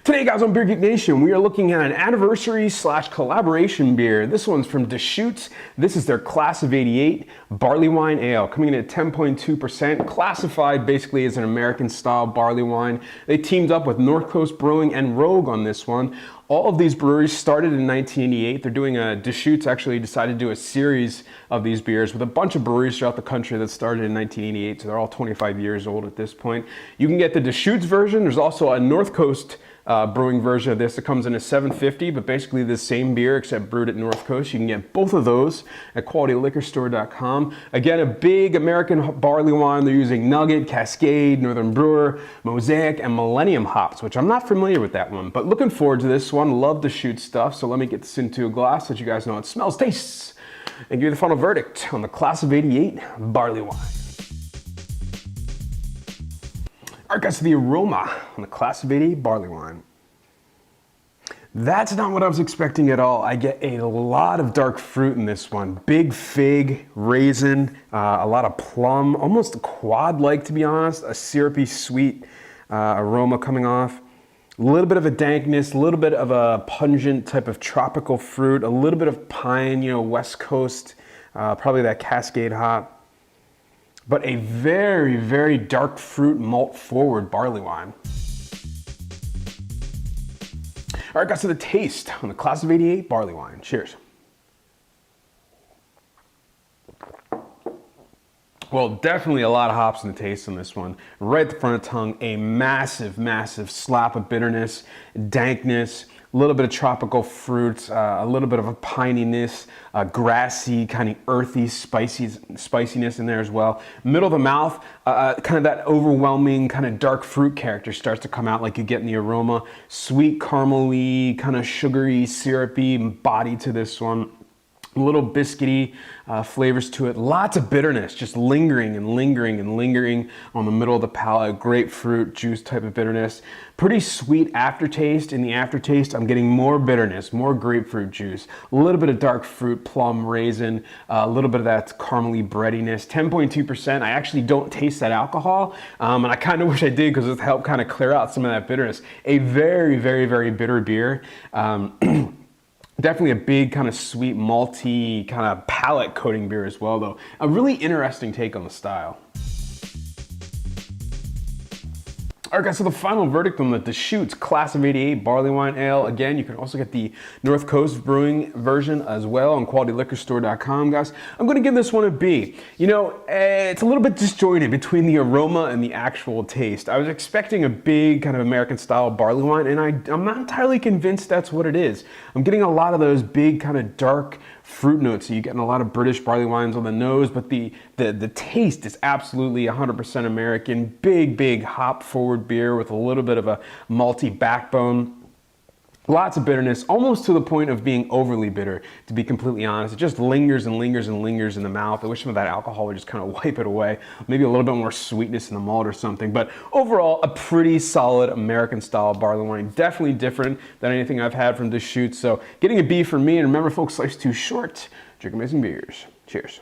Today, guys, on Beer Geek Nation, we are looking at an anniversary / collaboration beer. This one's from Deschutes. This is their Class of 88 Barley Wine Ale, coming in at 10.2%, classified basically as an American-style barley wine. They teamed up with North Coast Brewing and Rogue on this one. All of these breweries started in 1988. They're doing Deschutes actually decided to do a series of these beers with a bunch of breweries throughout the country that started in 1988, so they're all 25 years old at this point. You can get the Deschutes version. There's also a North Coast brewing version of this that comes in at $7.50, but basically the same beer except brewed at North Coast. You can get both of those at qualityliquorstore.com. Again, a big American barley wine. They're using Nugget, Cascade, Northern Brewer, Mosaic, and Millennium hops, which I'm not familiar with that one, but looking forward to this one. Love the Deschutes stuff, so let me get this into a glass so that you guys know how it smells, tastes, and give you the final verdict on the Class of 88 barley wine. All right, guys, so the aroma on the Class of 88 barley wine. That's not what I was expecting at all. I get a lot of dark fruit in this one. Big fig, raisin, a lot of plum, almost quad-like, to be honest. A syrupy, sweet aroma coming off. A little bit of a dankness, a little bit of a pungent type of tropical fruit, a little bit of pine, you know, West Coast, probably that Cascade hop. But a very, very dark fruit, malt forward barley wine. All right, guys, so the taste on the Class of 88 barley wine. Cheers. Well, definitely a lot of hops in the taste on this one. Right at the front of the tongue, a massive, massive slap of bitterness, dankness, a little bit of tropical fruits, a little bit of a pininess, grassy, kind of earthy spiciness in there as well. Middle of the mouth, kind of that overwhelming kind of dark fruit character starts to come out like you get in the aroma. Sweet, caramely, kind of sugary, syrupy body to this one. A little biscuity flavors to it. Lots of bitterness, just lingering and lingering and lingering on the middle of the palate. Grapefruit juice type of bitterness. Pretty sweet aftertaste. In the aftertaste, I'm getting more bitterness, more grapefruit juice, a little bit of dark fruit, plum, raisin, a little bit of that caramely breadiness. 10.2%. I actually don't taste that alcohol, and I kind of wish I did because it helped kind of clear out some of that bitterness. A very, very, very bitter beer. Definitely a big kind of sweet, malty, kind of palate coating beer as well, though. A really interesting take on the style. All right, guys, so the final verdict on the Deschutes Class of 88 Barley Wine Ale. Again, you can also get the North Coast Brewing version as well on qualityliquorstore.com, guys. I'm going to give this one a B. You know, it's a little bit disjointed between the aroma and the actual taste. I was expecting a big kind of American-style barley wine, and I'm not entirely convinced that's what it is. I'm getting a lot of those big kind of dark fruit notes. So you're getting a lot of British barley wines on the nose, but the taste is absolutely 100% American. Big, big hop forward beer with a little bit of a malty backbone. Lots of bitterness, almost to the point of being overly bitter, to be completely honest. It just lingers and lingers and lingers in the mouth. I wish some of that alcohol would just kind of wipe it away. Maybe a little bit more sweetness in the malt or something. But overall, a pretty solid American-style barley wine. Definitely different than anything I've had from Deschutes. So getting a B for me. And remember, folks, life's too short. Drink amazing beers. Cheers.